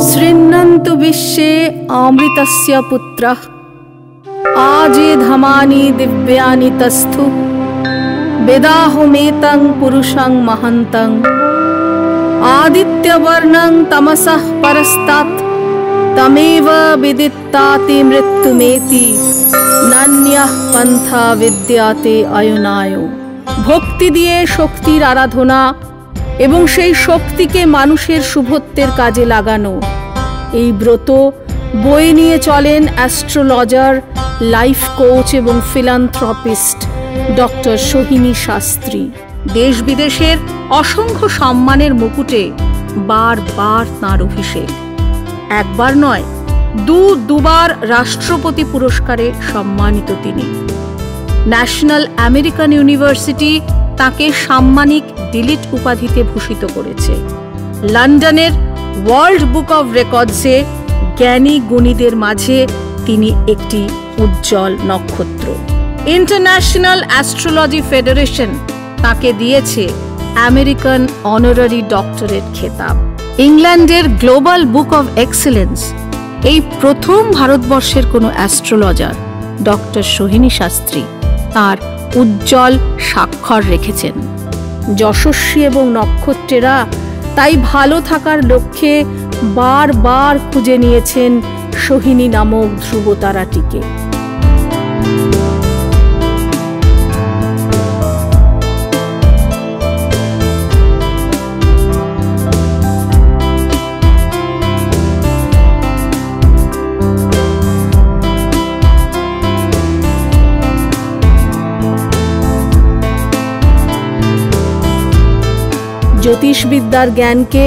शृण्वन्तु विश्वे अमृतस्य पुत्रः आजेधमानि दिव्यानि तस्थु वेदाहमेतं पुरुषं महन्तं आदित्यवर्णं तमसः परस्तात् तमेव विदित्ताति मृत्युमेति नान्यः पन्था विद्याते अयुनायो। भक्ति दिए शक्तिर आराधना এবং সেই শক্তিকে মানুষের শুভত্বের কাজে লাগানো, এই ব্রত বয়ে নিয়ে চলেন অ্যাস্ট্রোলজার, লাইফ কোচ এবং ফিলান্থ্রপিস্ট ডক্টর সোহিনী শাস্ত্রী। দেশ বিদেশের অসংখ্য সম্মানের মুকুটে বারবার তাঁর অভিষেক। একবার নয়, দুবার রাষ্ট্রপতি পুরস্কারে সম্মানিত তিনি। ন্যাশনাল আমেরিকান ইউনিভার্সিটি তাকে সাম্মানিক ডিলিট উপাধিতে ভূষিত করেছে। লন্ডনের ওয়ার্ল্ড বুক অব রেকর্ডসে জ্ঞানী গুণীদের মাঝে তিনি একটি উজ্জ্বল নক্ষত্র। ইন্টারন্যাশনাল অ্যাস্ট্রোলজি ফেডারেশন তাকে দিয়েছে আমেরিকান অনারারি ডক্টরেট খেতাব। ইংল্যান্ডের গ্লোবাল বুক অব এক্সেলেন্স এই প্রথম ভারতবর্ষের কোনো অ্যাস্ট্রোলজার ডক্টর সোহিনী শাস্ত্রী তার উজ্জ্বল স্বাক্ষর রেখেছেন। যশস্বী এবং নক্ষত্রেরা তাই ভালো থাকার লক্ষ্যে বারবার খুঁজে নিয়েছেন সোহিনী নামক ধ্রুবতারাটিকে। জ্যোতিষবিদ্যার জ্ঞানকে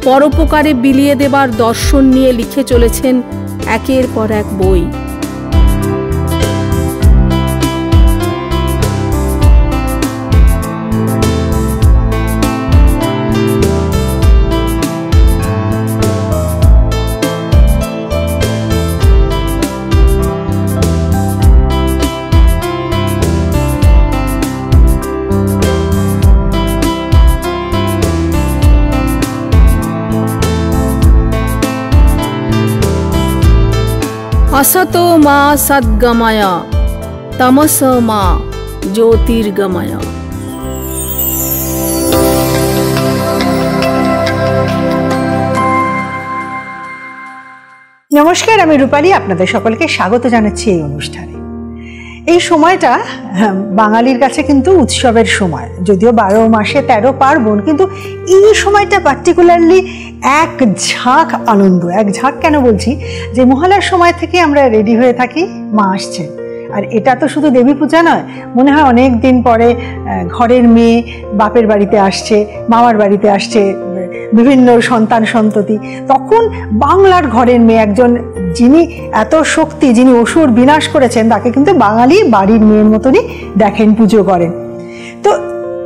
পরোপকারে বিলিয়ে দেবার দর্শন নিয়ে লিখে চলেছেন একের পর এক বই। असतो मा सद्गमय तमस मा ज्योतिर्गमय। নমস্কার, আমি রূপালী, আপনাদের সকলকে স্বাগত জানাচ্ছি এই অনুষ্ঠানে। এই সময়টা বাঙালির কাছে কিন্তু উৎসবের সময়, যদিও 12 মাসে 13 পার্বণ, কিন্তু এই সময়টা পার্টিকুলারলি এক ঝাঁক আনন্দ। এক ঝাঁক কেন বলছি, যে মহালয়ার সময় থেকে আমরা রেডি হয়ে থাকি, মা আসছে। আর এটা তো শুধু দেবী পূজা নয়, মনে হয় অনেক দিন পরে ঘরের মেয়ে বাপের বাড়িতে আসছে, মামার বাড়িতে আসছে, বিভিন্ন সন্তান সন্ততি। তখন বাংলার ঘরের মেয়ে, একজন যিনি এত শক্তি, যিনি অসুর বিনাশ করেছেন, তাকে কিন্তু বাঙালি বাড়ির মেয়ের মতনই দেখেন, পুজো করেন। তো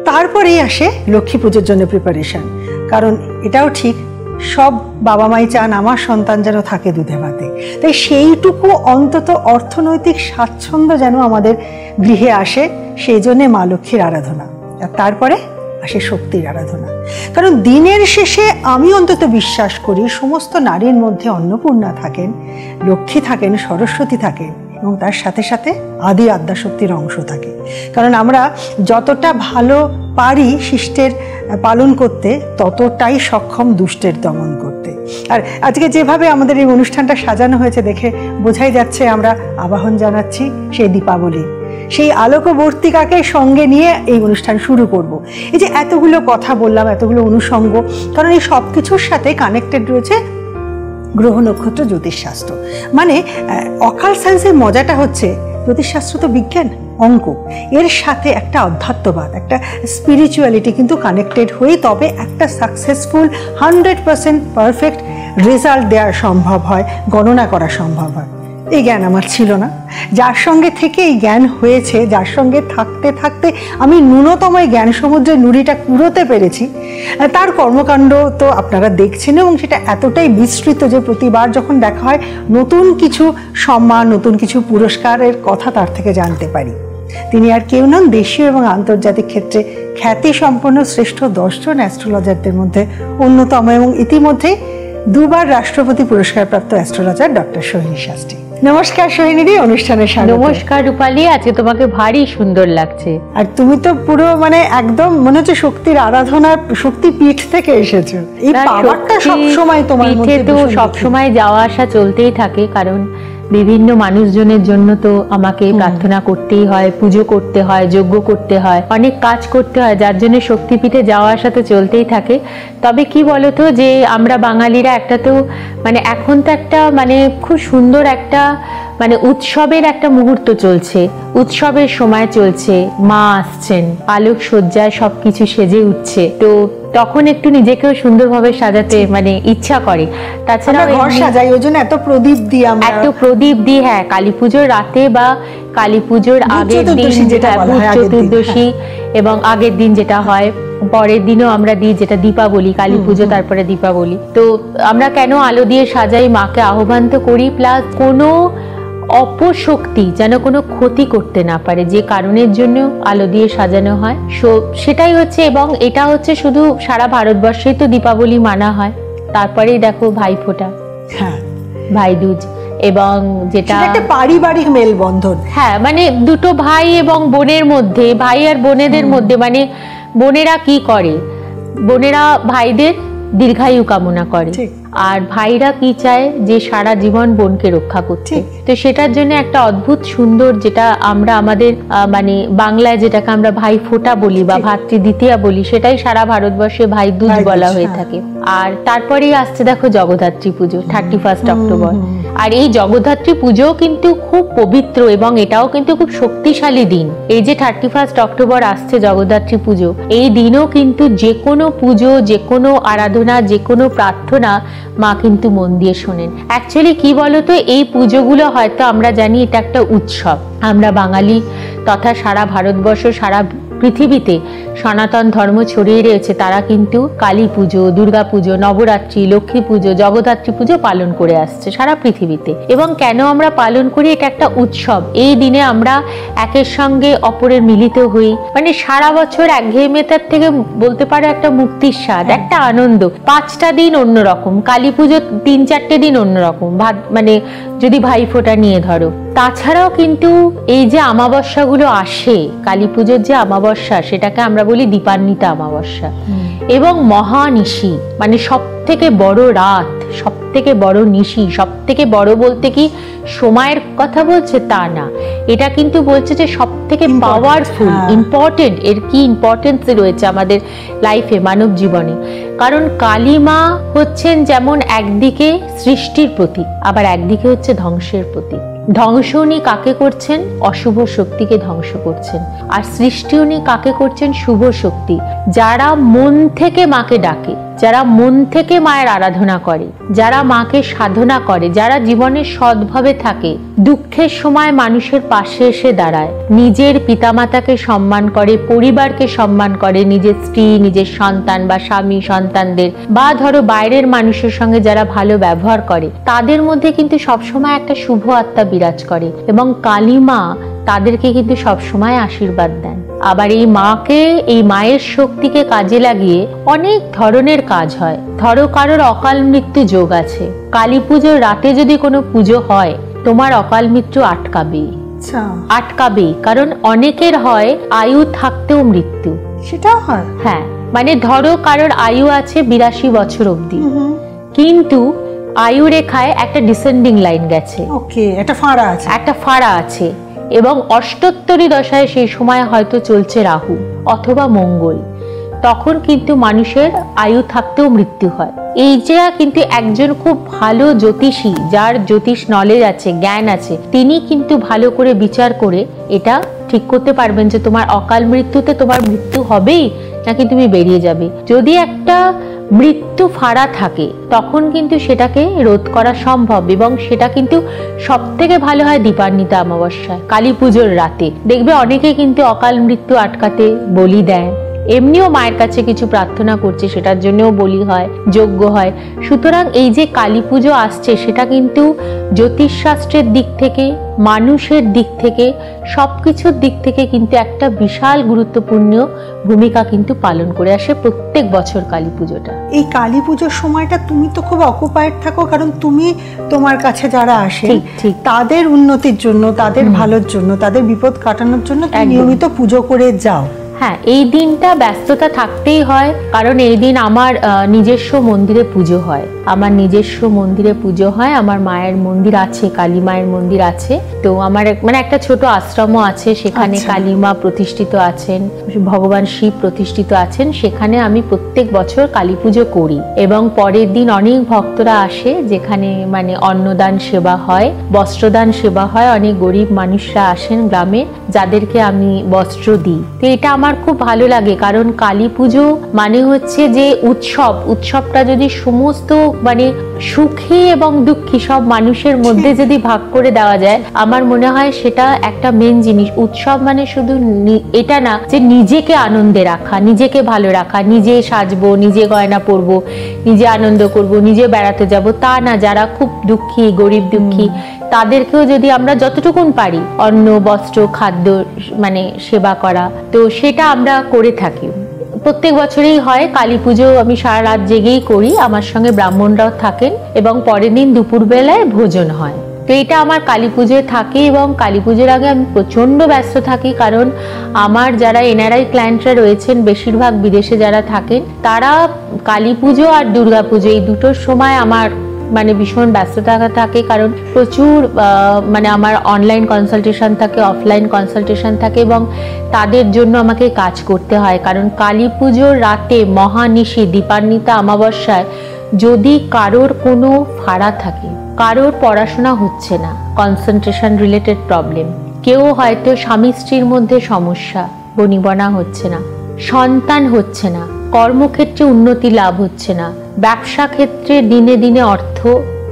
তারপরেই আসে লক্ষ্মী পুজোর জন্য প্রিপারেশন। কারণ এটাও ঠিক, সব বাবা মাই চান আমার সন্তান যেন থাকে দুধে ভাতে, তাই সেইটুকু অন্তত অর্থনৈতিক স্বাচ্ছন্দ্য যেন আমাদের গৃহে আসে, সেই জন্যে মা লক্ষ্মীর আরাধনা। আর তারপরে আসে শক্তির আরাধনা। কারণ দিনের শেষে আমি অন্তত বিশ্বাস করি সমস্ত নারীর মধ্যে অন্নপূর্ণা থাকেন, লক্ষ্মী থাকেন, সরস্বতী থাকেন, এবং তার সাথে সাথে আদি আদ্যাশক্তির অংশ থাকে। কারণ আমরা যতটা ভালো পারি শিষ্টের পালন করতে, ততটাই সক্ষম দুষ্টের দমন করতে। আর আজকে যেভাবে আমাদের এই অনুষ্ঠানটা সাজানো হয়েছে দেখে বোঝাই যাচ্ছে আমরা আবাহন জানাচ্ছি সেই দীপাবলি, সেই আলোকবর্তিকাকে সঙ্গে নিয়ে এই অনুষ্ঠান শুরু করব। এই যে এতগুলো কথা বললাম, এতগুলো অনুষঙ্গ, কারণ এই সব কিছুর সাথে কানেক্টেড রয়েছে গ্রহ নক্ষত্র জ্যোতিষশাস্ত্র। মানে অকাল সায়েন্সের মজাটা হচ্ছে, জ্যোতিষশাস্ত্র তো বিজ্ঞান, অঙ্ক, এর সাথে একটা অধ্যাত্মবাদ, একটা স্পিরিচুয়ালিটি কিন্তু কানেক্টেড হয়ে তবে একটা সাকসেসফুল 100% পারফেক্ট রেজাল্ট দেওয়া সম্ভব হয়, গণনা করা সম্ভব হয়। এই জ্ঞান আমার ছিল না, যার সঙ্গে থেকে এই জ্ঞান হয়েছে, যার সঙ্গে থাকতে থাকতে আমি ন্যূনতম এই জ্ঞান সমুদ্রের নুড়িটা কুড়োতে পেরেছি, তার কর্মকাণ্ড তো আপনারা দেখছেন, এবং সেটা এতটাই বিস্তৃত যে প্রতিবার যখন দেখা হয় নতুন কিছু সম্মান, নতুন কিছু পুরস্কারের কথা তার থেকে জানতে পারি। তিনি আর কেউ নন, দেশীয় এবং আন্তর্জাতিক ক্ষেত্রে খ্যাতি সম্পন্ন শ্রেষ্ঠ 10 জন অ্যাস্ট্রোলজারদের মধ্যে অন্যতম, এবং ইতিমধ্যে দুবার রাষ্ট্রপতি পুরস্কার প্রাপ্ত অ্যাস্ট্রোলজার ডক্টর সোহিনী শাস্ত্রী। নমস্কার সোহিনীদি, অনুষ্ঠানে স্বাগত। নমস্কার রূপালী, আজকে তোমাকে ভারী সুন্দর লাগছে। আর তুমি তো পুরো মানে একদম মনে হচ্ছে শক্তির আরাধনার শক্তি পীঠ থেকে এসেছো। এই পাওয়ারটা সব সময় তোমার মধ্যে তো সব সময় যাওয়া আসা চলতেই থাকে, কারণ বিভিন্ন মানুষজনের জন্য তো আমাকে প্রার্থনা করতেই হয়, পুজো করতে হয়, যজ্ঞ করতে হয়, অনেক কাজ করতে হয়, যার জন্য শক্তিপীঠে যাওয়া আসা তো চলতেই থাকে। তবে কি বলতো, যে আমরা বাঙালিরা একটা তো মানে এখন তো একটা মানে খুব সুন্দর একটা মানে উৎসবের একটা মুহূর্ত চলছে, উৎসবের সময় চলছে, মা আসছেন, আলোক সজ্জায় সবকিছু সেজে উঠছে, তো তখন একটু নিজেকেও সুন্দরভাবে সাজাতে মানে ইচ্ছা করে। তাছাড়া ঘর সাজাই, ওই জন্য এত প্রদীপ দিই আমরা, এত প্রদীপ দিই। হ্যাঁ, কালী পুজোর রাতে বা কালী পুজোর আগের দিন, যেটা চতুর্দশী এবং আগের দিন যেটা হয়, পরের দিনও আমরা দিই, যেটা দীপাবলি, কালী পুজো তারপরে দীপাবলি। তো আমরা কেন আলো দিয়ে সাজাই, মাকে আহ্বান তো করি, প্লাস কোনো অপশক্তি যেন কোনো ক্ষতি করতে না পারে, যে কারণের জন্য আলো দিয়ে সাজানো হয়। সেটাই হচ্ছে, এবং এটা হচ্ছে শুধু সারা ভারতবর্ষেই তো দীপাবলি মানা হয়। তারপরেই দেখো ভাইফোঁটা, ভাইদুজ, এবং যেটা একটা পারিবারিক মেলবন্ধন। হ্যাঁ, মানে দুটো ভাই এবং বোনের মধ্যে, ভাই আর বোনেদের মধ্যে, মানে বোনেরা কি করে, বোনেরা ভাইদের দীর্ঘায়ু কামনা করে, আর ভাইরা কি চায়, যে সারা জীবন বোনকে রক্ষা করতে। তো সেটার জন্য একটা অদ্ভুত সুন্দর, যেটা আমরা আমাদের মানে বাংলায় যেটাকে আমরা ভাই ফোঁটা বলি বা ভাতৃ দ্বিতীয়া বলি, সেটাই সারা ভারতবর্ষে ভাই দুজ বলা হয়ে থাকে। আর তারপরেই আসছে দেখো জগদ্ধাত্রী পুজো, 31 অক্টোবর। আর এই জগদ্ধাত্রী পুজো কিন্তু খুব পবিত্র, এবং এটাও কিন্তু খুব শক্তিশালী দিন। এই যে 31 অক্টোবর আসছে জগদ্ধাত্রী পুজো, এই দিনও কিন্তু যে কোনো পুজো, যে কোনো আরাধনা, যে কোনো প্রার্থনা মা কিন্তু মন দিয়ে শোনেন। অ্যাকচুয়ালি কি বলতো, এই পুজোগুলো হয়তো আমরা জানি এটা একটা উৎসব, আমরা বাঙালি তথা সারা ভারতবর্ষ, সারা পৃথিবীতে সনাতন ধর্ম ছড়িয়ে রয়েছে, তারা কিন্তু কালী পুজো, দুর্গা পুজো, নবরাত্রি, লক্ষ্মী পুজো, জগদ্ধাত্রী পুজো পালন করে আসছে সারা পৃথিবীতে। এবং কেন আমরা পালন করি, এটা একটা উৎসব। এই দিনে আমরা একের সঙ্গে অপরের মিলিত হই, মানে সারা বছর একঘেয়েমিতার থেকে বলতে পারো একটা মুক্তির স্বাদ, একটা আনন্দ। 5টা দিন অন্যরকম, কালী পুজো 3-4টে দিন অন্যরকম, মানে যদি ভাইফোঁটা নিয়ে ধরো। তাছাড়াও কিন্তু এই যে অমাবস্যাগুলো আসে, কালী পুজোর যে অমাবস্যা, সেটাকে আমরা বলি দীপান্বিতা অমাবস্যা, এবং মহানিশি, মানে সব থেকে বড় রাত, সব থেকে বড় নিশি। সব থেকে বড় বলতে কি সময়ের কথা বলছে তা না, এটা কিন্তু বলছে যে সব থেকে পাওয়ারফুল, ইম্পর্টেন্ট, এর কি ইম্পর্টেন্স রয়েছে আমাদের লাইফে, মানব জীবনে। কারণ কালী মা হচ্ছেন যেমন একদিকে সৃষ্টির প্রতীক, আবার একদিকে হচ্ছে ধ্বংসের প্রতীক। ধ্বংস উনি কাকে করছেন? অশুভ শক্তিকে ধ্বংস করছেন। আর সৃষ্টি উনি কাকে করছেন? শুভ শক্তি। যারা মন থেকে মাকে ডাকে, যারা মন থেকে মায়ের আরাধনা করে, যারা মাকে সাধনা করে, যারা জীবনে সৎভাবে থাকে, দুঃখের সময় মানুষের পাশে এসে দাঁড়ায়, নিজের পিতামাতাকে সম্মান করে, পরিবারকে সম্মান করে, নিজের স্ত্রী, নিজের সন্তান বা স্বামী সন্তানদের, বা ধরো বাইরের মানুষের সঙ্গে যারা ভালো ব্যবহার করে, তাদের মধ্যে কিন্তু সবসময় একটা শুভ আত্মা বিরাজ করে, এবং কালী মা তাদেরকে কিন্তু সবসময় আশীর্বাদ দেন। আবার এই মাকে, এই মায়ের শক্তিকে কাজে লাগিয়ে অনেক ধরনের কাজ হয়। ধরো কারোর অকাল মৃত্যু যোগ আছে, কালী পুজোর রাতে যদি কোনো পুজো হয়, তোমার অকাল মৃত্যু আটকাবে। কারণ অনেকের হয় আয়ু থাকতেও মৃত্যু, সেটাও হয়। হ্যাঁ, মানে ধরো কারোর আয়ু আছে 82 বছর অবধি, কিন্তু আয়ু রেখায় একটা ডিসেন্ডিং লাইন গেছে, একটা ফাঁড়া আছে, এবং অষ্টোত্তরী দশায় সেই সময় হয়তো চলছে রাহু অথবা মঙ্গল, তখন কিন্তু মানুষের আয়ু থাকতেও মৃত্যু হয়। এই যে কিন্তু একজন খুব ভালো জ্যোতিষী, যার জ্যোতিষ নলেজ আছে, জ্ঞান আছে, তিনি কিন্তু ভালো করে বিচার করে এটা ঠিক করতে পারবেন যে তোমার অকাল মৃত্যুতে তোমার মৃত্যু হবেই নাকি তুমি বেরিয়ে যাবে। যদি একটা মৃত্যু ফাড়া থাকে, তখন কিন্তু সেটাকে রোধ করা সম্ভব, এবং সেটা কিন্তু সব থেকে ভালো হয় দীপান্বিতা অমাবস্যায়, কালী পুজোর রাতে। দেখবে অনেকে কিন্তু অকাল মৃত্যু আটকাতে বলি দেয়, এমনিও মায়ের কাছে কিছু প্রার্থনা করছে, সেটার জন্যও বলি হয়, যজ্ঞ হয়। সুতরাং এই যে কালী পুজো আসছে, সেটা কিন্তু জ্যোতিষশাস্ত্রের দিক থেকে, মানুষের দিক থেকে, সবকিছুর দিক থেকে কিন্তু একটা বিশাল গুরুত্বপূর্ণ ভূমিকা কিন্তু পালন করে আসে প্রত্যেক বছর কালী পুজোটা। এই কালী পুজোর সময়টা তুমি তো খুব অকুপায়েড থাকো, কারণ তুমি তোমার কাছে যারা আসে তাদের উন্নতির জন্য, তাদের ভালোর জন্য, তাদের বিপদ কাটানোর জন্য তুমি নিয়মিত পুজো করে যাও। হ্যাঁ, এই দিনটা ব্যস্ততা থাকতেই হয়, কারণ এই দিন আমার নিজস্ব মন্দিরে পুজো হয়। আমার নিজস্ব মন্দিরে পুজো হয়, আমার মায়ের মন্দির আছে, কালী মায়ের মন্দির আছে। তো আমার মানে একটা ছোট আশ্রমও আছে, সেখানে কালী মা প্রতিষ্ঠিত আছেন, ভগবান শিব প্রতিষ্ঠিত আছেন। সেখানে আমি প্রত্যেক বছর কালী পুজো করি এবং পরের দিন অনেক ভক্তরা আসে, যেখানে মানে অন্নদান সেবা হয়, বস্ত্রদান সেবা হয়। অনেক গরিব মানুষরা আসেন গ্রামে, যাদেরকে আমি বস্ত্র দিই। তো এটা আমার খুব ভালো লাগে, কারণ কালী পুজো মানে হচ্ছে যে উৎসবটা যদি সমস্ত মানে সুখী এবং দুঃখী সব মানুষের মধ্যে যদি ভাগ করে দেওয়া যায়, আমার মনে হয় সেটা একটা মেন জিনিস। উৎসব মানে শুধু এটা না যে নিজেকে আনন্দে রাখা, নিজেকে ভালো রাখা, নিজে সাজবো, নিজে গয়না পরবো, নিজে আনন্দ করব, নিজে বেড়াতে যাব, তা না। যারা খুব দুঃখী, গরিব দুঃখী, তাদেরকেও যদি আমরা যতটুকুন পারি অন্ন, বস্ত্র, খাদ্য মানে সেবা করা, তো সেটা আমরা করে থাকি। প্রত্যেক বছরই হয় কালী পুজো, আমি সারা রাত জেগেই করি, আমার সঙ্গে ব্রাহ্মণরাও থাকেন এবং পরের দিন দুপুরবেলায় ভোজন হয়। তো এটা আমার কালী পুজোয় থাকে এবং কালী পুজোর আগে আমি প্রচণ্ড ব্যস্ত থাকি, কারণ আমার যারা এনআরআই ক্লায়েন্টরা রয়েছেন, বেশিরভাগ বিদেশে যারা থাকেন, তারা কালী পুজো আর দুর্গা পুজো এই দুটোর সময় আমার মানে ভীষণ ব্যস্ততা থাকে, কারণ প্রচুর মানে আমার অনলাইন কনসালটেশন থাকে, অফলাইন কনসালটেশন থাকে এবং তাদের জন্য আমাকে কাজ করতে হয়। কারণ কালী পুজোর রাতে মহানিশি দীপান্বিতা অমাবস্যায় যদি কারোর কোনো ফাড়া থাকে, কারোর পড়াশোনা হচ্ছে না, কনসেন্ট্রেশন রিলেটেড প্রবলেম, কেউ হয়তো স্বামী স্ত্রীর মধ্যে সমস্যা, বনিবনা হচ্ছে না, সন্তান হচ্ছে না, কর্মক্ষেত্রে উন্নতি লাভ হচ্ছে না, ব্যবসা ক্ষেত্রে দিনে দিনে অর্থ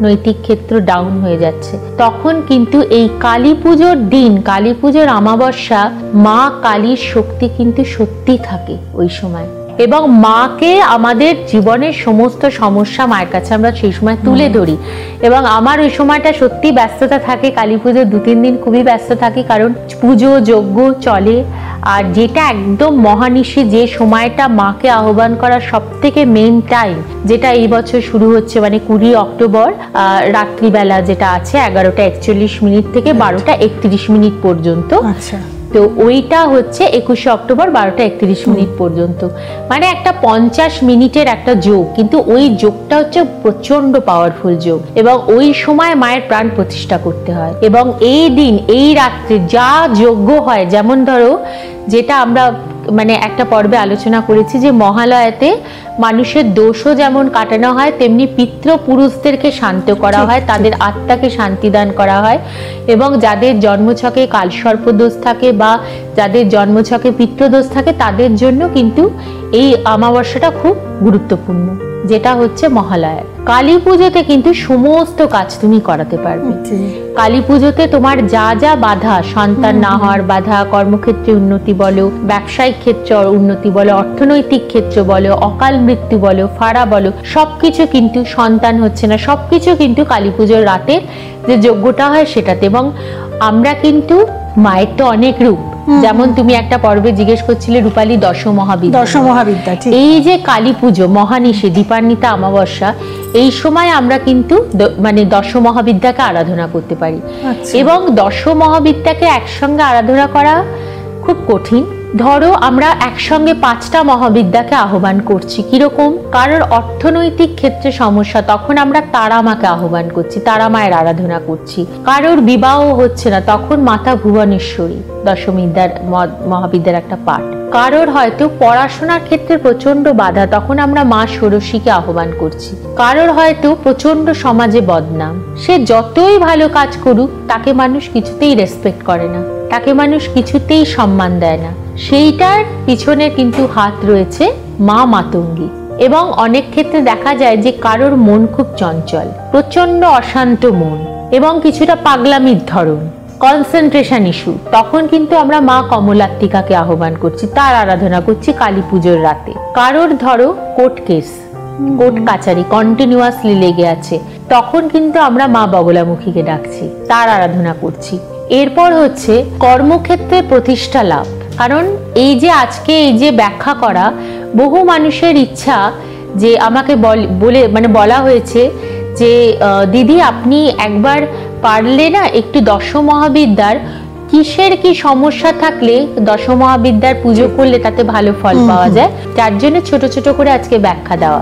নৈতিক ক্ষেত্র ডাউন হয়ে যাচ্ছে, তখন কিন্তু এই কালী পুজোর দিন, কালী পুজোর অমাবস্যা, মা কালীর শক্তি কিন্তু সত্যি থাকে ওই সময়। এবং মাকে আমাদের জীবনের সমস্ত সমস্যা মায়ের কাছে আমরা সেই সময় তুলে ধরি। এবং আমার ওই সময়টা সত্যি ব্যস্ততা থাকে, কালী পুজোর 2-3 দিন খুবই ব্যস্ত থাকি, কারণ পুজো যজ্ঞ চলে। আর যেটা একদম মহানিশি, যে সময়টা মাকে আহ্বান করার সব থেকে মেইন টাইম, যেটা এই বছর শুরু হচ্ছে মানে 20 অক্টোবর রাত্রিবেলা যেটা আছে 11:41 থেকে 12:31 পর্যন্ত। আচ্ছা, তো ওইটা হচ্ছে 21 অক্টোবর 12:31 পর্যন্ত, মানে একটা 50 মিনিটের একটা যোগ, কিন্তু ওই যোগটা হচ্ছে প্রচন্ড পাওয়ারফুল যোগ এবং ওই সময় মায়ের প্রাণ প্রতিষ্ঠা করতে হয়। এবং এই দিন, এই রাত্রে যা যজ্ঞ হয়, যেমন ধরো যেটা আমরা মানে একটা পর্বে আলোচনা করেছি যে মহালয়াতে মানুষের দোষও যেমন কাটানো হয়, তেমনি পিতৃপুরুষদেরকে শান্ত করা হয়, তাদের আত্মাকে শান্তি দান করা হয়। এবং যাদের জন্মছকে কালসর্পদোষ থাকে বা যাদের জন্মছকে পিতৃদোষ থাকে, তাদের জন্য কিন্তু এই অমাবস্যাটা খুব গুরুত্বপূর্ণ, যেটা হচ্ছে মহালয়া। কালী পুজোতে কিন্তু সমস্ত কাজ তুমি করাতে পারবে। কালী পুজোতে তোমার যা যা বাধা, সন্তান না হওয়ার বাধা, কর্মক্ষেত্রে উন্নতি বলো, ব্যবসায়িক ক্ষেত্রে উন্নতি বলো, অর্থনৈতিক ক্ষেত্র বলো, অকাল মৃত্যু বলো, ফাড়া বলো, সবকিছু কিন্তু, সন্তান হচ্ছে না, সবকিছু কিন্তু কালী পুজোর রাতে যে যজ্ঞটা হয় সেটাতে। এবং আমরা কিন্তু মায়ের তো অনেক রূপ, যেমন তুমি একটা পর্বে জিজ্ঞেস করছিলে রূপালী দশমহাবিদ্যা, এই যে কালী পুজো মহানিশি দীপান্বিতা অমাবস্যা, এই সময় আমরা কিন্তু মানে দশমহাবিদ্যাকে আরাধনা করতে পারি। এবং দশমহাবিদ্যাকে একসঙ্গে আরাধনা করা খুব কঠিন। ধরো আমরা একসঙ্গে 5টা মহাবিদ্যাকে আহ্বান করছি, কিরকম? কারোর অর্থনৈতিক ক্ষেত্রে সমস্যা, তখন আমরা তারা মাকে আহ্বান করছি, তারা মায়ের আরাধনা করছি। কারোর বিবাহ হচ্ছে না, তখন মাতা ভুবনেশ্বরী মহাবিদ্যার একটা পাঠ। কারোর হয়তো পড়াশোনার ক্ষেত্রে প্রচন্ড বাধা, তখন আমরা মা ষোড়শীকে আহ্বান করছি। কারোর হয়তো প্রচন্ড সমাজে বদনাম, সে যতই ভালো কাজ করুক তাকে মানুষ কিছুতেই রেসপেক্ট করে না, তাকে মানুষ কিছুতেই সম্মান দেয় না, সেইটার পিছনে কিন্তু হাত রয়েছে মা মাতঙ্গী। এবং অনেক ক্ষেত্রে দেখা যায় যে কারোর মন খুব চঞ্চল, প্রচন্ড অশান্ত মন এবং কিছুটা পাগলামির ধরন, কনসেন্ট্রেশন ইস্যু, তখন কিন্তু আমরা মা কমলাত্মিকাকে আহ্বান করছি, তার আরাধনা করছি কালী পুজোর রাতে। কারোর ধরো কোর্ট কেস, কোর্ট কাচারি কন্টিনিউয়াসলি লেগে আছে, তখন কিন্তু আমরা মা বগলামুখীকে ডাকছি, তার আরাধনা করছি। এরপর হচ্ছে কর্মক্ষেত্রে প্রতিষ্ঠা লাভ। কারণ এই যে আজকে এই যে ব্যাখ্যা করা, বহু মানুষের ইচ্ছা যে আমাকে বলা হয়েছে যে দিদি আপনি একবার পারলে না একটু দশ মহাবিদ্যার কিসের কি সমস্যা থাকলে দশ মহাবিদ্যার পুজো করলে তাতে ভালো ফল পাওয়া যায়, যার জন্য ছোট ছোট করে আজকে ব্যাখ্যা দেওয়া।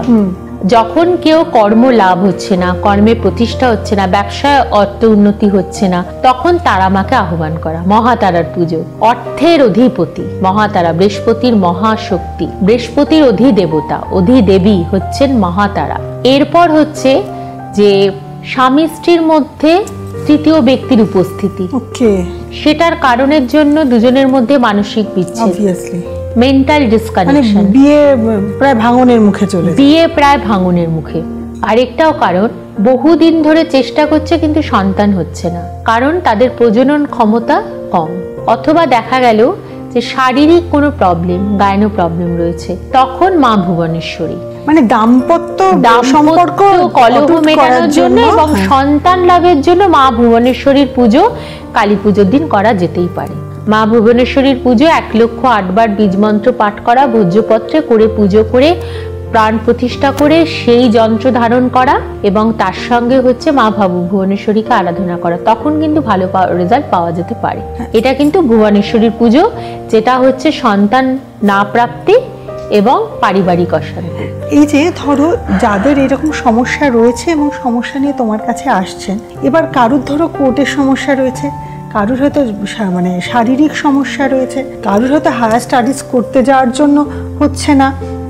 যখন কেউ কর্ম লাভ হচ্ছে না, কর্মে প্রতিষ্ঠা হচ্ছে না, ব্যবসায় অর্থ উন্নতি হচ্ছে না, তখন তারা মাকে আহ্বান করা, মহাতারার পুজো। অর্থের অধিপতি মহাতারা, বৃহস্পতির মহাশক্তি, বৃহস্পতির অধিদেবতা, অধিদেবী হচ্ছেন মহাতারা। এরপর হচ্ছে যে স্বামী স্ত্রীর মধ্যে তৃতীয় ব্যক্তির উপস্থিতি, সেটার কারণের জন্য দুজনের মধ্যে মানসিক বিচ্ছেদ, মেন্টাল ডিসকানেকশন, বিয়ে প্রায় ভাঙনের মুখে চলে, বিয়ে প্রায় ভাঙনের মুখে। আরেকটাও কারণ, বহুদিন ধরে চেষ্টা করছে কিন্তু সন্তান হচ্ছে না, কারণ তাদের প্রজনন ক্ষমতা কম, অথবা দেখা গেল যে শারীরিক কোনো প্রবলেম, গাইনো প্রবলেম রয়েছে, তখন মা ভুবনেশ্বরী মানে দাম্পত্য সম্পর্ক কলহ মেটানোর জন্য এবং সন্তান লাভের জন্য মা ভুবনেশ্বরীর পুজো কালী পুজোর দিন করা যেতেই পারে। মা ভুবনেশ্বরীর পুজো 1,08 বার বীজ মন্ত্র পাঠ করা, ভোজ্যপত্রে করে পুজো করে প্রাণ প্রতিষ্ঠা করে সেই যন্ত্র ধারণ করা, এবং তার সঙ্গে হচ্ছে মা ভুবনেশ্বরীকে আরাধনা করা, তখন কিন্তু ভালো রেজাল্ট পাওয়া যেতে পারে। এটা কিন্তু ভুবনেশ্বরীর পুজো, যেটা হচ্ছে সন্তান না প্রাপ্তি এবং পারিবারিক অশান্তি। এই যে ধরো যাদের এরকম সমস্যা রয়েছে এবং সমস্যা নিয়ে তোমার কাছে আসছেন, এবার কারুর ধরো কোর্টের সমস্যা রয়েছে, কারুর হয়তো মানে শারীরিক সমস্যা রয়েছে, কারুর হয়তো হায়ার স্টাডিজ করতে যাওয়ার জন্য হচ্ছে না,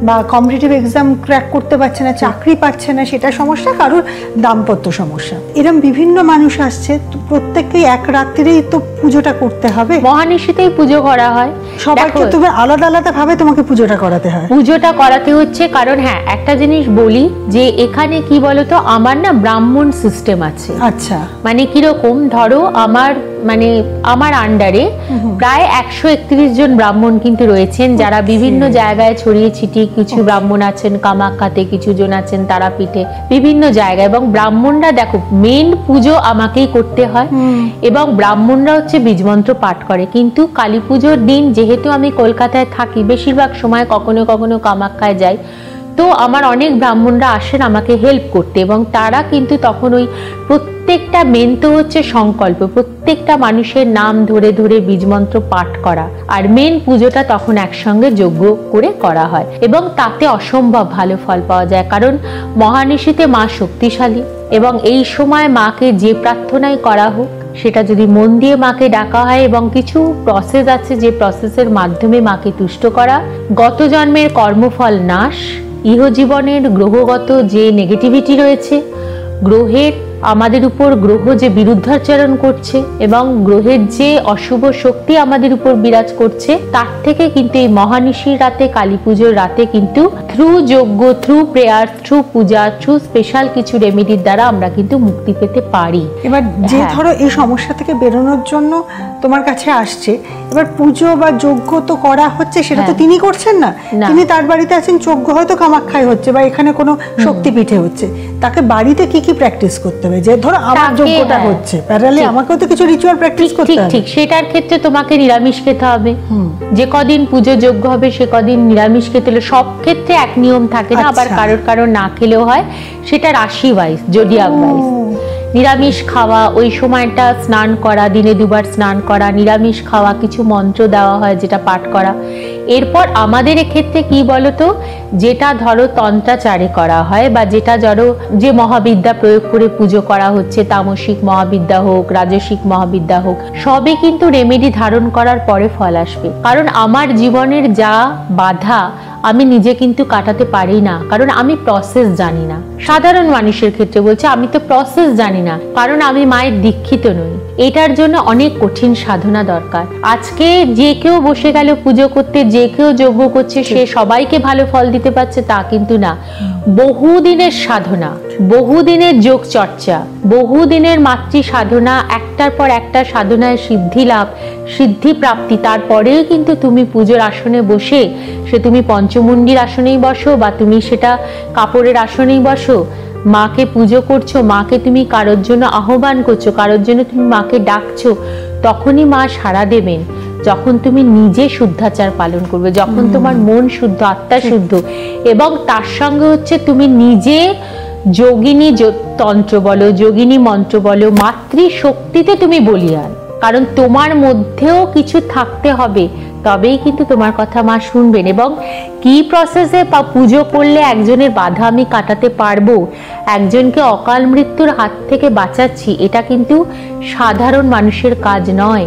বা কম্পিটিটিভ এক্সাম ক্র্যাক করতে পারছে না, চাকরি পাচ্ছে না, সেটা সমস্যা, কারুর দাম্পত্য সমস্যা, এরকম বিভিন্ন মানুষ আসছে। প্রত্যেককে এক রাত্রিরেই তো পুজোটা করতে হবে, মহানিশিতেই পুজো করা হয়, সবাইকে তুমি আলাদা আলাদা ভাবে তোমাকে পুজোটা করাতে হয়। পুজোটা করাতে হচ্ছে কারণ হ্যাঁ, একটা জিনিস বলি যে এখানে কি বলতো, আমার না ব্রাহ্মণ সিস্টেম আছে। আচ্ছা, মানে কিরকম, ধরো আমার আন্ডারে প্রায় 131 জন ব্রাহ্মণ কিন্তু রয়েছেন, যারা বিভিন্ন জায়গায় ছড়িয়ে ছিটিয়ে, কিছু ব্রাহ্মণ আছেন কামাখ্যাতে, কিছু জন আছেন তারাপীঠে, বিভিন্ন জায়গায়। এবং ব্রাহ্মণরা দেখো মেন পুজো আমাকেই করতে হয়, এবং ব্রাহ্মণরা হচ্ছে বীজমন্ত্র পাঠ করে। কিন্তু কালী পুজোর দিন যেহেতু আমি কলকাতায় থাকি, বেশিরভাগ সময় কখনো কখনো কামাখ্যায় যাই, তো আমার অনেক ব্রাহ্মণরা আসেন আমাকে হেল্প করতে, এবং তারা কিন্তু তখন ওই প্রত্যেকটা মেন তো হচ্ছে সংকল্প, প্রত্যেকটা মানুষের নাম ধরে ধরে বীজমন্ত্র পাঠ করা, আর মেন পুজোটা তখন একসঙ্গে যজ্ঞ করে করা হয়, এবং তাতে অসম্ভব ভালো ফল পাওয়া যায়। কারণ মহানিশিতে মা শক্তিশালী, এবং এই সময় মাকে যে প্রার্থনাই করা হোক, সেটা যদি মন দিয়ে মাকে ডাকা হয়, এবং কিছু প্রসেস আছে যে প্রসেসের মাধ্যমে মাকে তুষ্ট করা, গত জন্মের কর্মফল নাশ, ইহজীবনের গ্রহগত যে নেগেটিভিটি রয়েছে, গ্রহের আমাদের উপর গ্রহ যে বিরুদ্ধাচরণ করছে এবং গ্রহের যে অশুভ শক্তি আমাদের উপর বিরাজ করছে, তার থেকে কিন্তু এই মহানিশির রাতে, কালী পুজোর রাতে কিন্তু থ্রু যজ্ঞ, থ্রু প্রেয়ার, থ্রু পূজা, থ্রু স্পেশাল কিছু রেমেডির দ্বারা আমরা কিন্তু মুক্তি পেতে পারি। এবার যে ধরো এই সমস্যা থেকে বেরোনোর জন্য তোমার কাছে আসছে, এবার পুজো বা যজ্ঞ তো করা হচ্ছে, সেটা তো তিনি করছেন না, তিনি তার বাড়িতে আছেন, যজ্ঞ হয়তো কামাখ্যায় হচ্ছে বা এখানে কোনো শক্তিপীঠে হচ্ছে, তাকে বাড়িতে কি কি প্র্যাকটিস করতে হবে? যে ধরো আমার যজ্ঞটা হচ্ছে, প্যারালে আমাকেও তো কিছু রিচুয়াল প্র্যাকটিস করতে হবে। ঠিক, সেটার ক্ষেত্রে তোমাকে নিরামিষ খেতে হবে, যে কদিন পুজো যজ্ঞ হবে সে কদিন নিরামিষ খেতে হলে, সব ক্ষেত্রে এক নিয়ম থাকে না, আবার কারোর না খেলেও হয়, সেটা রাশি ওয়াইজ, জোডিয়াক ওয়াইজ। নিরামিষ খাওয়া, ওই সময়টা স্নান করা, দিনে 2 বার স্নান করা, নিরামিষ খাওয়া, কিছু মন্ত্র দেওয়া হয় যেটা পাঠ করা। এরপর আমাদের এক্ষেত্রে কি বলতো, যেটা ধরো তন্ত্রাচারে করা হয়, বা যেটা ধরো যে মহাবিদ্যা প্রয়োগ করে পুজো করা হচ্ছে, তামসিক মহাবিদ্যা হোক, রাজসিক মহাবিদ্যা হোক, সবই কিন্তু রেমেডি ধারণ করার পরে ফল আসবে। কারণ আমার জীবনের যা বাধা আমি নিজে কিন্তু কাটাতে পারি না, কারণ আমি প্রসেস জানি না। সাধারণ মানুষের ক্ষেত্রে বলছি, আমি তো প্রসেস জানি না, কারণ আমি মায়ের দীক্ষিত নই। এটার জন্য অনেক কঠিন সাধনা দরকার। আজকে যে কেউ বসে গেল পুজো করতে, যে কেউ যজ্ঞ করছে, সে সবাইকে ভালো ফল দিতে পারছে তা কিন্তু না, বহুদিনের সাধনা। বহুদিনের যোগ চর্চা, বহুদিনের মাতৃ সাধনা, একটার পর একটা সাধনায় সিদ্ধি লাভ, সিদ্ধি প্রাপ্তি, তারপরেও কিন্তু তুমি পুজোর আসনে বসে, সে তুমি পঞ্চমুণ্ডির আসনেই বসো বা তুমি সেটা কাপড়ের আসনেই বসো, মাকে পুজো করছো, মাকে তুমি কারোর জন্য আহ্বান করছো, কারোর জন্য তুমি মাকে ডাকছো, তখনই মা সাড়া দেবেন যখন তুমি নিজে শুদ্ধাচার পালন করবে, যখন তোমার মন শুদ্ধ, আত্মা শুদ্ধ, এবং তার সঙ্গে হচ্ছে তুমি নিজে যোগিনী তন্ত্র বলো, যোগিনী মন্ত্র বলো, মাতৃশক্তিতে তুমি বলিয়ান, কারণ তোমার মধ্যেও কিছু থাকতে হবে, তবেই কিন্তু তোমার কথা মা শুনবেন। এবং কি প্রসেসে বা পুজো করলে একজনের বাধা আমি কাটাতে পারবো, একজনকে অকাল মৃত্যুর হাত থেকে বাঁচাচ্ছি, এটা কিন্তু সাধারণ মানুষের কাজ নয়।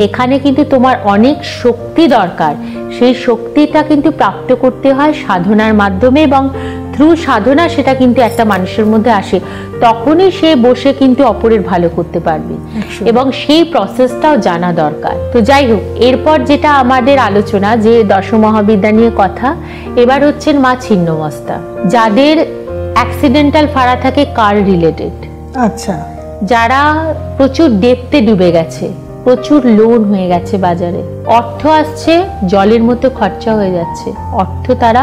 এখানে কিন্তু তোমার অনেক শক্তি দরকার, সেই শক্তিটা কিন্তু প্রাপ্ত করতে হয় সাধনার মাধ্যমে, এবং থ্রু সাধনা সেটা কিন্তু একটা মানুষের মধ্যে আসে, তখনই সে বসে কিন্তু অপরের ভালো করতে পারবে, এবং সেই প্রসেসটাও জানা দরকার। তো যাই হোক, এরপর যেটা আমাদের আলোচনা, যে দশমহাবিদ্যা নিয়ে কথা, এবার হচ্ছেন মা ছিন্নমস্তা, যাদের অ্যাক্সিডেন্টাল ফাড়া থাকে কার রিলেটেড, আচ্ছা, যারা প্রচুর ডেপতে ডুবে গেছে, প্রচুর লোন হয়ে গেছে বাজারে, অর্থ আসছে জলের মতো খরচা হয়ে যাচ্ছে, অর্থ তারা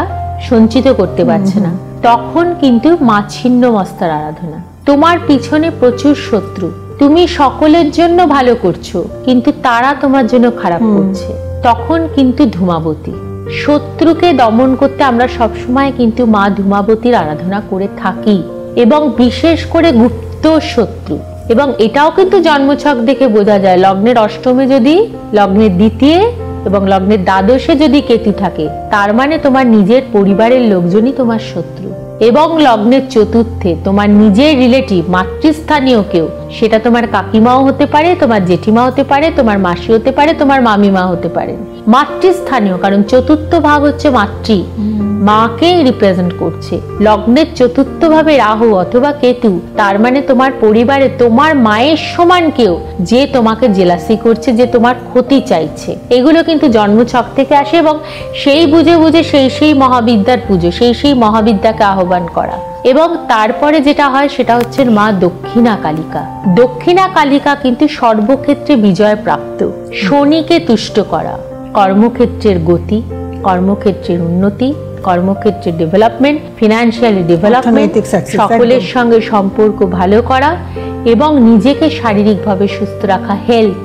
সঞ্চিত করতে পারছে না, তখন কিন্তু মা ছিন্নমস্তার আরাধনা। তোমার পিছনে প্রচুর শত্রু, তুমি সকলের জন্য ভালো করছো কিন্তু তারা তোমার জন্য খারাপ করছে, তখন কিন্তু ধূমাবতী, শত্রুকে দমন করতে আমরা সবসময় কিন্তু মা ধূমাবতীর আরাধনা করে থাকি, এবং বিশেষ করে গুপ্ত শত্রু, এবং এটাও কিন্তু জন্মছক দেখে বোঝা যায়, লগ্নের অষ্টমে যদি, লগ্নের দ্বিতীয় এবং লগ্নের দ্বাদশে যদি কেতু থাকে, তার মানে তোমার নিজের পরিবারের লোকজনই তোমার শত্রু, এবং লগ্নের চতুর্থে তোমার নিজের রিলেটিভ, মাতৃস্থানীয় কেউ, সেটা তোমার কাকিমাও হতে পারে, তোমার জেঠিমা হতে পারে, তোমার মাসি হতে পারে, তোমার মামিমা হতে পারে, মাতৃস্থানীয়, কারণ চতুর্থ ভাব হচ্ছে মাতৃ, মাকে রিপ্রেজেন্ট করছে। লগ্নের চতুর্থ ভাবে রাহু অথবা কেতু, তার মানে তোমার পরিবারে তোমার মায়ের সমান কেউ যে তোমাকে জেলাসি করছে, যে তোমার ক্ষতি চাইছে, এগুলো কিন্তু জন্মছক থেকে আসে, এবং সেই বুঝে বুঝে সেই মহাবিদ্যার পুজো, সেই মহাবিদ্যাকে আহ্বান করা। এবং তারপরে যেটা হয় সেটা হচ্ছে মা দক্ষিণা কালিকা। দক্ষিণা কালিকা কিন্তু সর্বক্ষেত্রে বিজয় প্রাপ্ত, শনিকে তুষ্ট করা, কর্মক্ষেত্রের গতি, কর্মক্ষেত্রের উন্নতি, কর্মক্ষেত্রে ডেভেলপমেন্ট, ফিনান্সিয়ালি ডেভেলপমেন্ট, সকলের সঙ্গে সম্পর্ক ভালো করা, এবং নিজেকে শারীরিকভাবে সুস্থ রাখা, হেলথ,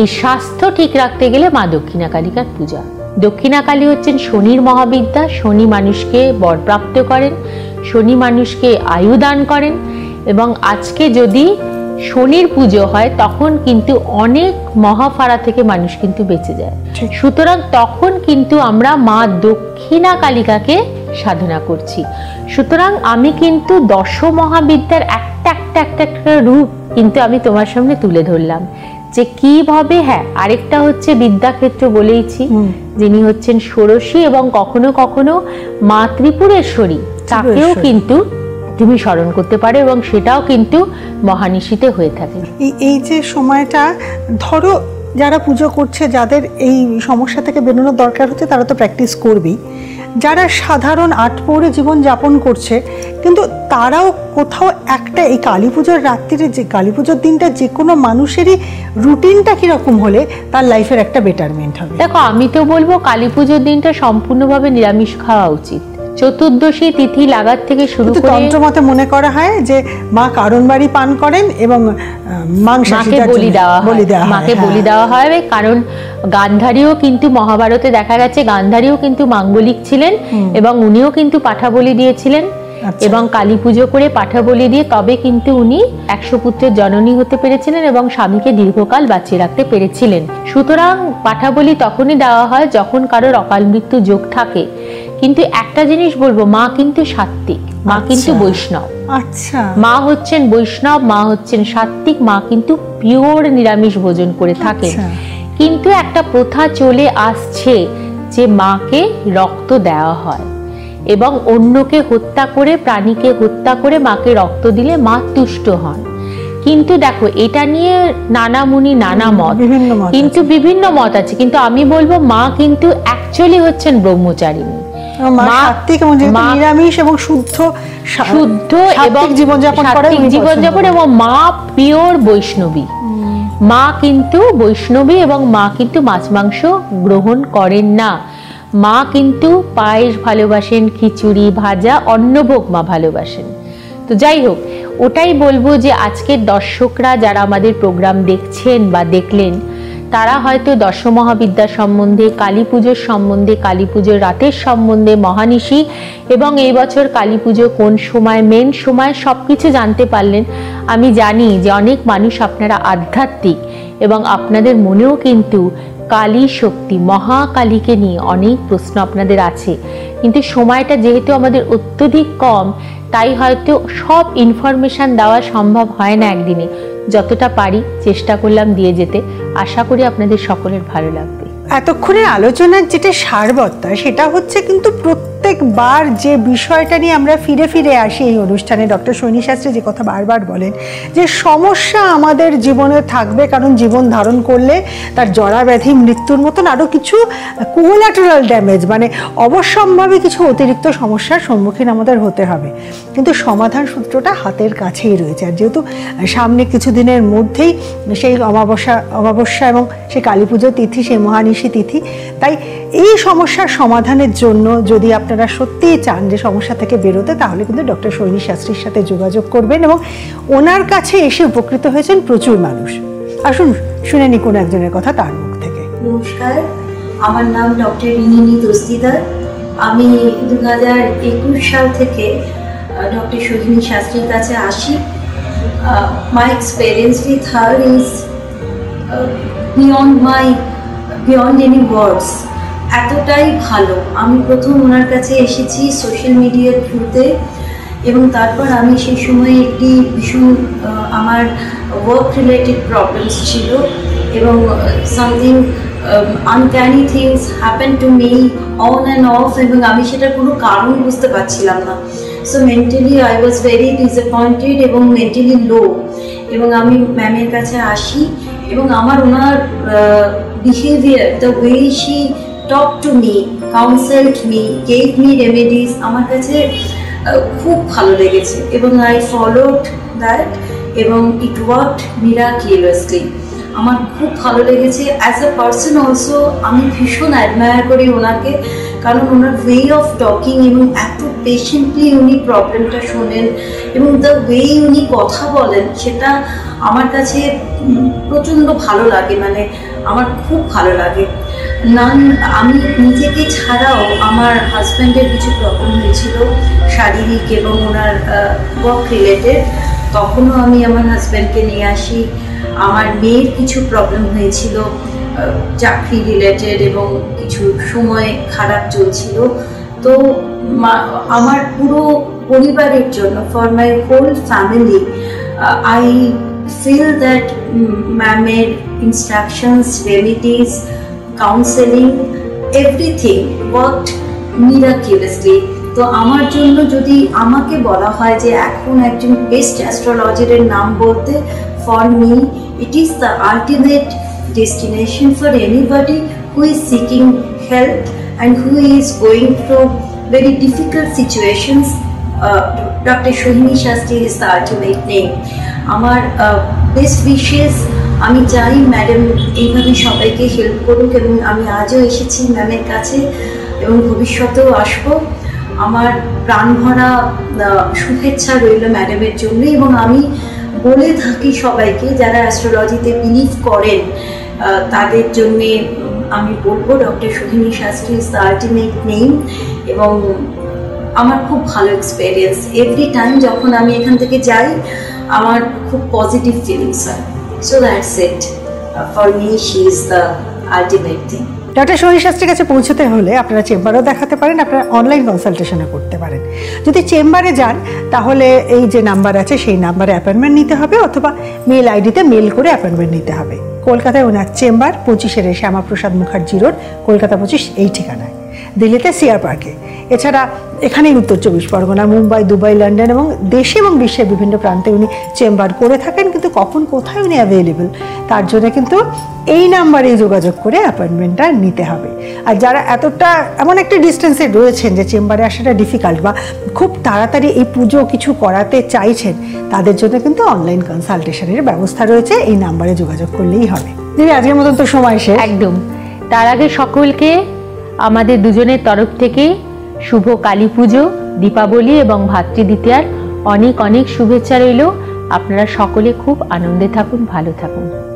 এই স্বাস্থ্য ঠিক রাখতে গেলে মা দক্ষিণা কালিকার পূজা। দক্ষিণা কালী হচ্ছেন শনির মহাবিদ্যা, শনি মানুষকে বরপ্রাপ্ত করেন, শনি মানুষকে আয়ু দান করেন, এবং আজকে যদি শনির পুজো হয় তখন কিন্তু অনেক মহাফাড়া থেকে মানুষ কিন্তু বেঁচে যায়। সুতরাং তখন কিন্তু আমরা মা দক্ষিণা কালিকাকে সাধনা করছি। সুতরাং আমি কিন্তু দশ মহাবিদ্যার একটা রূপ কিন্তু আমি তোমার সামনে তুলে ধরলাম, যে কিভাবে, হ্যাঁ আরেকটা হচ্ছে বিদ্যাক্ষেত্র বলেইছি, যিনি হচ্ছেন ষোড়শী, এবং কখনো কখনো মা ত্রিপুরেশ্বরী, তাকেও কিন্তু তুমি স্মরণ করতে পারো, এবং সেটাও কিন্তু মহানিশীতে হয়ে থাকে। এই যে সময়টা, ধরো যারা পুজো করছে, যাদের এই সমস্যা থেকে বেরোনোর দরকার হচ্ছে, তারা তো প্র্যাকটিস করবেই, যারা সাধারণ আটপৌরে জীবন যাপন করছে, কিন্তু তারাও কোথাও একটা, এই কালী পুজোর রাত্রিরে, যে কালী পুজোর দিনটা যে কোনো মানুষেরই রুটিনটা কিরকম হলে তার লাইফের একটা বেটারমেন্ট হবে। দেখো, আমি তো বলবো কালী পুজোর দিনটা সম্পূর্ণভাবে নিরামিষ খাওয়া উচিত। চতুর্দশী তিথি লাগার থেকে শুরু করে তন্ত্রমতে মনে করা হয় যে মা কারণ বাড়ি পান করেন এবং মাকে বলি দেওয়া হয়, কারণ গান্ধারীও কিন্তু মহাভারতে দেখা গেছে, গান্ধারীও কিন্তু মাঙ্গলিক ছিলেন, এবং উনিও কিন্তু পাঠা বলি দিয়েছিলেন, এবং কালী পুজো করে পাঠা বলি দিয়ে তবে কিন্তু উনি 100 পুত্রের জননী হতে পেরেছিলেন এবং স্বামীকে দীর্ঘকাল বাঁচিয়ে রাখতে পেরেছিলেন। সুতরাং পাঠা বলি তখনই দেওয়া হয় যখন কারোর অকাল মৃত্যু যোগ থাকে। কিন্তু একটা জিনিস বলবো, মা কিন্তু সাত্ত্বিক, মা কিন্তু বৈষ্ণব। আচ্ছা, মা হচ্ছেন বৈষ্ণব, মা হচ্ছেন সাত্ত্বিক, মা কিন্তু পিওর নিরামিষ ভোজন করে থাকে। কিন্তু একটা প্রথা চলে আসছে যে মাকে রক্ত দেওয়া হয়, এবং অন্যকে হত্যা করে, প্রাণীকে হত্যা করে মাকে রক্ত দিলে মা তুষ্ট হন। কিন্তু দেখো, এটা নিয়ে নানা মুনি নানা মত, কিন্তু বিভিন্ন মত আছে। কিন্তু আমি বলবো মা কিন্তু অ্যাকচুয়ালি হচ্ছেন ব্রহ্মচারিণী। সাত্ত্বিক এবং নিরামিষ এবং শুদ্ধ এবং জীবনযাপন এবং মা পিওর বৈষ্ণবী। মা কিন্তু বৈষ্ণবী এবং মা কিন্তু মাছ মাংস গ্রহণ করেন না। মা কিন্তু পায়েস ভালোবাসেন, খিচুড়ি, ভাজা, অন্নভোগ মা ভালোবাসেন। তো যাই হোক, ওটাই বলবো যে আজকের দর্শকরা যারা আমাদের প্রোগ্রাম দেখছেন বা দেখলেন, তারা হয়তো দশমহাবিদ্যা সম্বন্ধে, কালী পুজোর সম্বন্ধে, কালী পুজোর রাতের সম্বন্ধে, মহানিশি এবং এই বছর কালী পুজো কোন সময়, মেন সময়, সব কিছু জানতে পারলেন। আমি জানি যে অনেক মানুষ আপনারা আধ্যাত্মিক এবং আপনাদের মনেও কিন্তু কালী শক্তি, মহাকালীকে নিয়ে অনেক প্রশ্ন আপনাদের আছে, কিন্তু সময়টা যেহেতু আমাদের অত্যধিক কম, তাই হয়তো সব ইনফরমেশন দেওয়া সম্ভব হয় না একদিনে। যতটা পারি চেষ্টা করলাম দিয়ে যেতে। আশা করি আপনাদের সকলের ভালো লাগবে। এতক্ষণের আলোচনার যেটা সারবত্তা, সেটা হচ্ছে কিন্তু প্রত্যেকবার যে বিষয়টা নিয়ে আমরা ফিরে ফিরে আসি এই অনুষ্ঠানে, ডক্টর সৈনী শাস্ত্রী যে কথা বারবার বলেন যে সমস্যা আমাদের জীবনে থাকবে, কারণ জীবন ধারণ করলে তার জরাব্যাধি, মৃত্যুর মতন আরও কিছু কোলাটারাল ড্যামেজ, মানে অবশ্যম্ভাবী কিছু অতিরিক্ত সমস্যার সম্মুখীন আমাদের হতে হবে, কিন্তু সমাধান সূত্রটা হাতের কাছেই রয়েছে। আর যেহেতু সামনে কিছুদিনের মধ্যেই সেই অমাবস্যা এবং সেই কালী পুজোর তিথি, সেই মহানিশি তিথি, তাই এই সমস্যার সমাধানের জন্য যদি আপনারা সত্যিই চান যে সমস্যা থেকে বেরোতে, তাহলে কিন্তু ডক্টর সৈনী শাস্ত্রীর সাথে যোগাযোগ করবেন এবং ওনার কাছে এসে উপকৃত হয়েছেন প্রচুর মানুষ। আসুন শুনে নি কোনো একজনের কথা তার মুখ থেকে। নমস্কার, আমার নাম ডক্টর রিনিনি দস্তিদার। আমি 2021 সাল থেকে ডক্টর সৈনী শাস্ত্রীর কাছে আসি। My experience with her is beyond any words. এতটাই ভালো। আমি প্রথম ওনার কাছে এসেছি সোশ্যাল মিডিয়ার থ্রুতে, এবং তারপর আমি সেই সময় একটি ভীষণ আমার ওয়ার্ক রিলেটেড প্রবলেমস ছিল এবং something uncanny things happen to me on and off, এবং আমি সেটার কোনো কারণ বুঝতে পারছিলাম না। So mentally I was very disappointed এবং মেন্টালি লো, এবং আমি ম্যামের কাছে আসি এবং আমার ওনার behaviour, the way she talked to me, counseled me, gave me remedies, আমার কাছে খুব ভালো লেগেছে এবং I followed that এবং it worked miraculously. আমার খুব ভালো লেগেছে। অ্যাজ আ পার্সন অলসো আমি ভীষণ অ্যাডমায়ার করি ওনাকে, কারণ ওনার ওয়ে অফ টকিং এবং এত পেশেন্টলি উনি প্রবলেমটা শোনেন এবং দ্য ওয়ে উনি কথা বলেন, সেটা আমার কাছে প্রচণ্ড ভালো লাগে, মানে আমার খুব ভালো লাগে। আমি নিজেকে ছাড়াও আমার হাজব্যান্ডের কিছু প্রবলেম হয়েছিল শারীরিক এবং ওনার ওয়ার্ক রিলেটেড, তখনও আমি আমার হাজব্যান্ডকে নিয়ে আসি। আমার মেয়ের কিছু প্রবলেম হয়েছিল চাকরি রিলেটেড এবং কিছু সময় খারাপ চলছিল, তো আমার পুরো পরিবারের জন্য, for my whole family, I feel that ma'am-এর instructions, remedies, counseling, everything worked miraculously. তো আমার জন্য যদি আমাকে বলা হয় যে এখন একজন বেস্ট অ্যাস্ট্রোলজারের নাম বলতে, for me it is the ultimate destination for anybody who is seeking help and who is going through very difficult situations. Dr. Sholini Shastri is the ultimate name. আমার বেস্ট উইশেস, আমি চাই madam এইভাবে সবাইকে help করুক, এবং আমি আজও এসেছি ম্যামের কাছে এবং ভবিষ্যতেও আসবো। আমার প্রাণ ভরা শুভেচ্ছা রইল ম্যাডামের জন্য, এবং আমি বলে থাকি সবাইকে যারা অ্যাস্ট্রোলজিতে বিলিভ করেন তাদের জন্যে আমি বলবো doctor Saini Shastri is the ultimate name. এবং আমার খুব ভালো এক্সপিরিয়েন্স, এভরি টাইম যখন আমি এখান থেকে যাই আমার খুব পজিটিভ ফিলিংস হয়। So that's it, for me she is the ultimate thing. Doctor Saini শাস্ত্রীর কাছে পৌঁছতে হলে আপনারা চেম্বারও দেখাতে পারেন, আপনারা অনলাইন কনসালটেশনও করতে পারেন। যদি চেম্বারে যান তাহলে এই যে নাম্বার আছে সেই নাম্বারে অ্যাপয়েন্টমেন্ট নিতে হবে, অথবা মেল আইডিতে মেল করে অ্যাপয়েন্টমেন্ট নিতে হবে। কলকাতায় ওনার চেম্বার 25 শ্যামাপ্রসাদ মুখার্জি রোড, কলকাতা 25 এই ঠিকানায়। দিল্লিতে সিআর পার্কে। এছাড়া এখানেই উত্তর 24 পরগনা, মুম্বাই, দুবাই, লন্ডন এবং দেশে এবং বিশ্বের বিভিন্ন প্রান্তে উনি চেম্বার করে থাকেন, কিন্তু কখন কোথায় উনি অ্যাভেলেবল তার জন্য কিন্তু এই নাম্বারে যোগাযোগ করে অ্যাপয়েন্টমেন্টটা নিতে হবে। আর যারা এতটা এমন একটা ডিস্টেন্সে রয়েছেন যে চেম্বারে আসাটা ডিফিকাল্ট বা খুব তাড়াতাড়ি এই পুজো কিছু করাতে চাইছেন, তাদের জন্য কিন্তু অনলাইন কনসালটেশনের ব্যবস্থা রয়েছে, এই নাম্বারে যোগাযোগ করলেই হবে। দিদি, আজকের মতন তো সময় শেষ। একদম। তার আগে সকলকে আমাদের দুজনের তরফ থেকে শুভ কালী পুজো, দীপাবলি এবং ভাতৃদ্বিতীয়ার অনেক অনেক শুভেচ্ছা রইল। আপনারা সকলে খুব আনন্দে থাকুন, ভালো থাকুন।